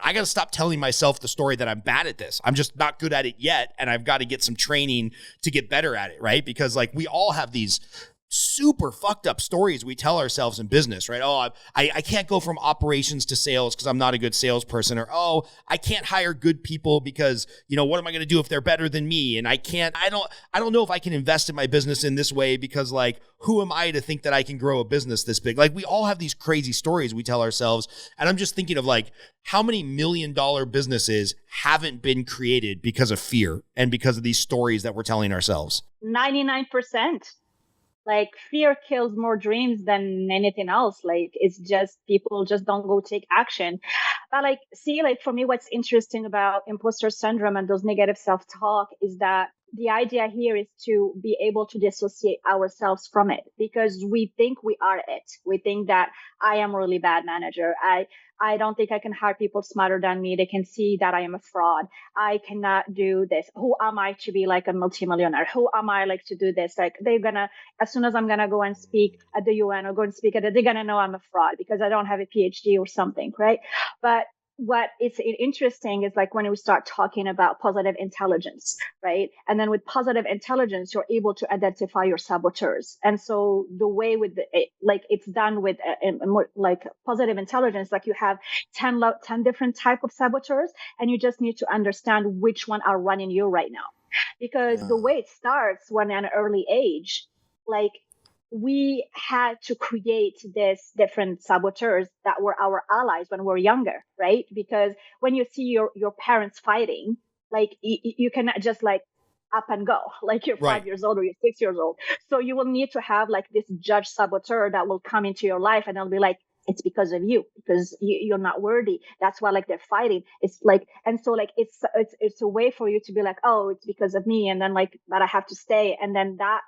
I got to stop telling myself the story that I'm bad at this. I'm just not good at it yet. And I've got to get some training to get better at it, right? Because like we all have these super fucked up stories we tell ourselves in business, right? Oh, I can't go from operations to sales because I'm not a good salesperson. Or, oh, I can't hire good people because, what am I going to do if they're better than me? And I don't know if I can invest in my business in this way because like, who am I to think that I can grow a business this big? Like we all have these crazy stories we tell ourselves. And I'm just thinking of like, how many $1 million businesses haven't been created because of fear and because of these stories that we're telling ourselves? 99%. Like fear kills more dreams than anything else. Like it's just people just don't go take action. But like, see, like for me, what's interesting about imposter syndrome and those negative self-talk is that the idea here is to be able to dissociate ourselves from it because we think we are it. We think that I am a really bad manager. I don't think I can hire people smarter than me. They can see that I am a fraud. I cannot do this. Who am I to be like a multimillionaire? Who am I like to do this? Like as soon as I'm going to go and speak at the UN or go and speak at it, they're going to know I'm a fraud because I don't have a PhD or something, right? But what is interesting is like when we start talking about positive intelligence, right? And then with positive intelligence, you're able to identify your saboteurs. And so the way it's done with more like positive intelligence, like you have 10 different type of saboteurs, and you just need to understand which one are running you right now. Because the way it starts when at an early age, like we had to create this different saboteurs that were our allies when we were younger, right? Because when you see your parents fighting, like you cannot just like up and go, like you're 5 years old or you're 6 years old. So you will need to have like this judge saboteur that will come into your life and they'll be like, it's because of you, because you're not worthy. That's why like they're fighting. It's like, and so like it's a way for you to be like, oh, it's because of me, and then like, but I have to stay, and then that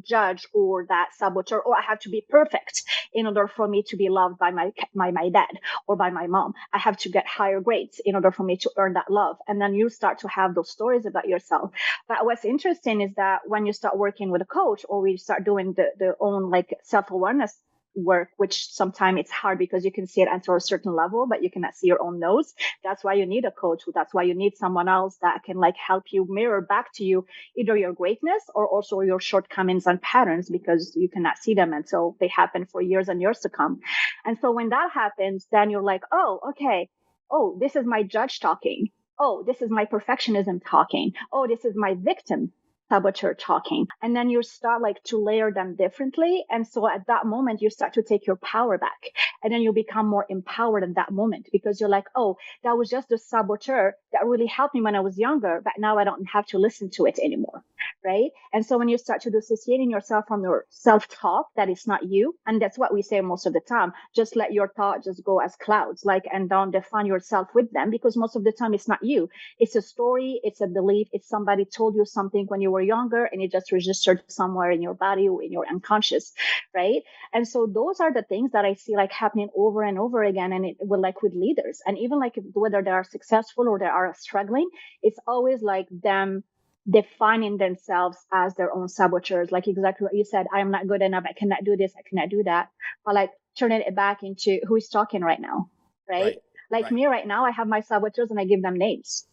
judge or that saboteur, or I have to be perfect in order for me to be loved by my dad or by my mom. I have to get higher grades in order for me to earn that love. And then you start to have those stories about yourself. But what's interesting is that when you start working with a coach or we start doing the own like self-awareness work, which sometimes it's hard because you can see it until a certain level, but you cannot see your own nose. That's why you need a coach. That's why you need someone else that can like help you mirror back to you either your greatness or also your shortcomings and patterns, because you cannot see them until they happen for years and years to come. And so when that happens, then you're like, oh, okay. Oh, this is my judge talking. Oh, this is my perfectionism talking. Oh, this is my victim saboteur talking. And then you start like to layer them differently. And so at that moment, you start to take your power back, and then you become more empowered at that moment because you're like, oh, that was just the saboteur that really helped me when I was younger, but now I don't have to listen to it anymore. Right. And so when you start to dissociating yourself from your self-talk, that is not you. And that's what we say most of the time. Just let your thought just go as clouds, like, and don't define yourself with them, because most of the time it's not you. It's a story. It's a belief. It's somebody told you something when you were younger and it just registered somewhere in your body or in your unconscious. Right. And so those are the things that I see like happening over and over again. And it will like with leaders, and even like whether they are successful or they are struggling, it's always like them defining themselves as their own saboteurs. Like exactly what you said, I am not good enough, I cannot do this, I cannot do that. But like turning it back into who is talking right now, right? Like me right now, I have my saboteurs and I give them names,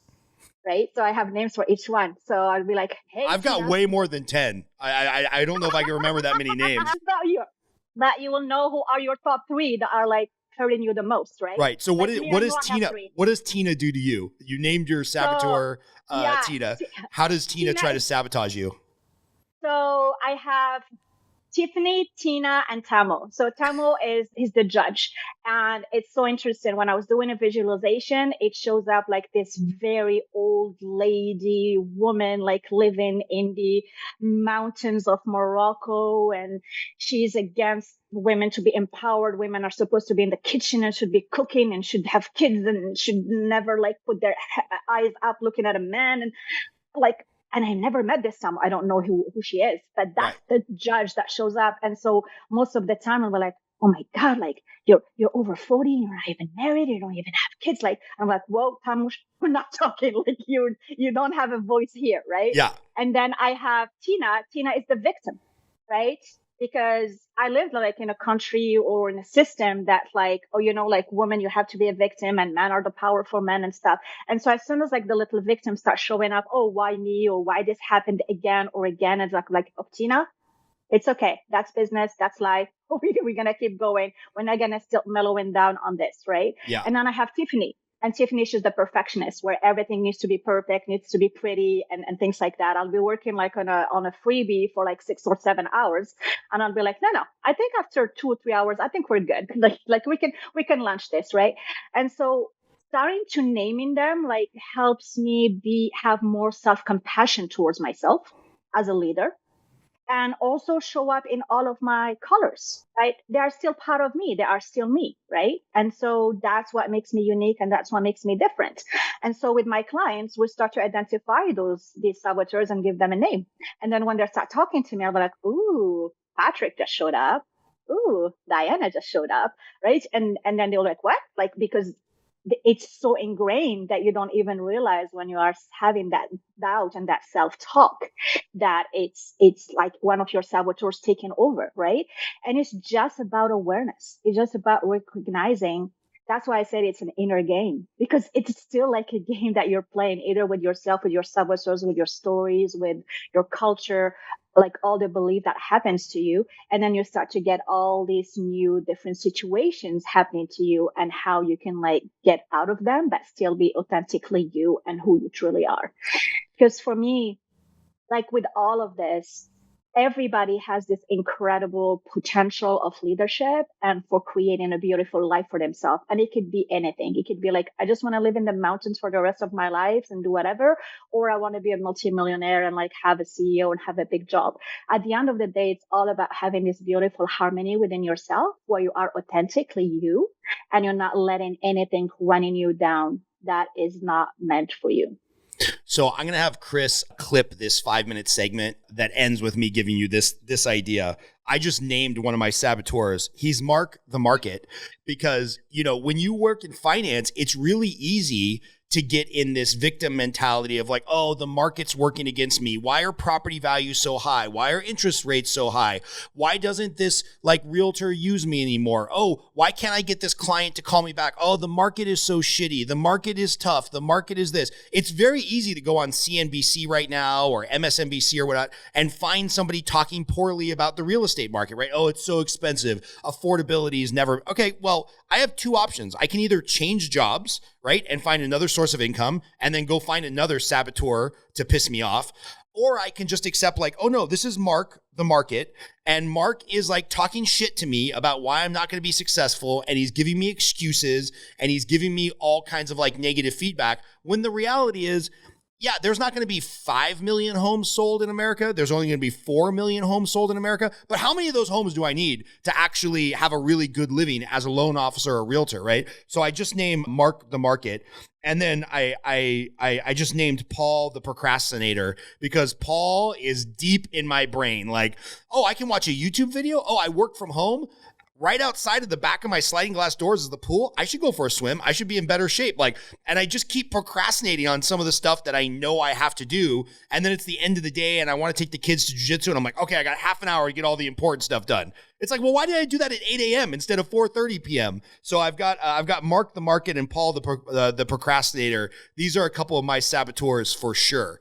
right? So I have names for each one. So I'll be like, hey, I've got way more than 10. I don't know if I can remember that many names. But you will know who are your top 3 that are like hurting you the most, right? Right. So what does Tina do to you? You named your saboteur Tina. How does Tina try to sabotage you? So I have Tiffany, Tina, and Tamil. So Tamil is the judge. And it's so interesting. When I was doing a visualization, it shows up like this very old lady woman, like living in the mountains of Morocco. And she's against women to be empowered. Women are supposed to be in the kitchen and should be cooking and should have kids and should never like put their eyes up looking at a man. And like, and I never met this time. I don't know who she is, but that's the judge that shows up. And so most of the time we're like, oh my God, like you're over 40, you're not even married, you don't even have kids. Like, I'm like, whoa, Tamush, we're not talking, like you don't have a voice here, right? Yeah. And then I have Tina. Tina is the victim, right? because I lived like in a country or in a system that like, oh, like women, you have to be a victim and men are the powerful men and stuff. And so as soon as like the little victims start showing up, oh, why me or why this happened again or again, it's like, oh, Tina, it's okay. That's business. That's life. We're going to keep going. We're not going to still mellowing down on this. Right. Yeah. And then I have Tiffany. And Tiffany, she's the perfectionist where everything needs to be perfect, needs to be pretty and things like that. I'll be working like on a freebie for like 6 or 7 hours. And I'll be like, no, I think after 2 or 3 hours, I think we're good. Like we can launch this. Right. And so starting to naming them like helps me have more self-compassion towards myself as a leader, and also show up in all of my colors, right? They are still part of me. They are still me, right? And so that's what makes me unique and that's what makes me different. And so with my clients, we start to identify these saboteurs and give them a name. And then when they start talking to me, I'll be like, ooh, Patrick just showed up. Ooh, Diana just showed up, right? And then they're like, what? Like, because it's so ingrained that you don't even realize when you are having that doubt and that self-talk that it's like one of your saboteurs taking over, right? And it's just about awareness. It's just about recognizing. That's why I said it's an inner game, because it's still like a game that you're playing either with yourself, with your saboteurs, with your stories, with your culture, like all the belief that happens to you. And then you start to get all these new different situations happening to you and how you can like get out of them, but still be authentically you and who you truly are. Because for me, like with all of this, everybody has this incredible potential of leadership and for creating a beautiful life for themselves. And it could be anything. It could be like, I just want to live in the mountains for the rest of my life and do whatever, or I want to be a multimillionaire and like have a CEO and have a big job. At the end of the day, it's all about having this beautiful harmony within yourself where you are authentically you and you're not letting anything running you down that is not meant for you. So I'm going to have Chris clip this 5-minute segment that ends with me giving you this idea. I just named one of my saboteurs. He's Mark the Market, because, when you work in finance, it's really easy to get in this victim mentality of like, oh, the market's working against me. Why are property values so high? Why are interest rates so high? Why doesn't this like realtor use me anymore? Oh, why can't I get this client to call me back? Oh, the market is so shitty. The market is tough. The market is this. It's very easy to go on CNBC right now or MSNBC or whatnot and find somebody talking poorly about the real estate market, right? Oh, it's so expensive. Affordability is never. Okay, well, I have two options. I can either change jobs, right, and find another source of income and then go find another saboteur to piss me off. Or I can just accept like, oh no, this is Mark, the market. And Mark is like talking shit to me about why I'm not going to be successful. And he's giving me excuses and he's giving me all kinds of like negative feedback. When the reality is, yeah, there's not going to be 5 million homes sold in America. There's only going to be 4 million homes sold in America. But how many of those homes do I need to actually have a really good living as a loan officer or a realtor, right? So I just named Mark the Market. And then I just named Paul the Procrastinator, because Paul is deep in my brain. Like, oh, I can watch a YouTube video. Oh, I work from home. Right outside of the back of my sliding glass doors is the pool. I should go for a swim. I should be in better shape. And I just keep procrastinating on some of the stuff that I know I have to do. And then it's the end of the day and I want to take the kids to jiu-jitsu. And I'm like, okay, I got half an hour to get all the important stuff done. It's like, well, why did I do that at 8 a.m. instead of 4:30 p.m.? So I've got Mark the Market and Paul the Procrastinator. These are a couple of my saboteurs for sure.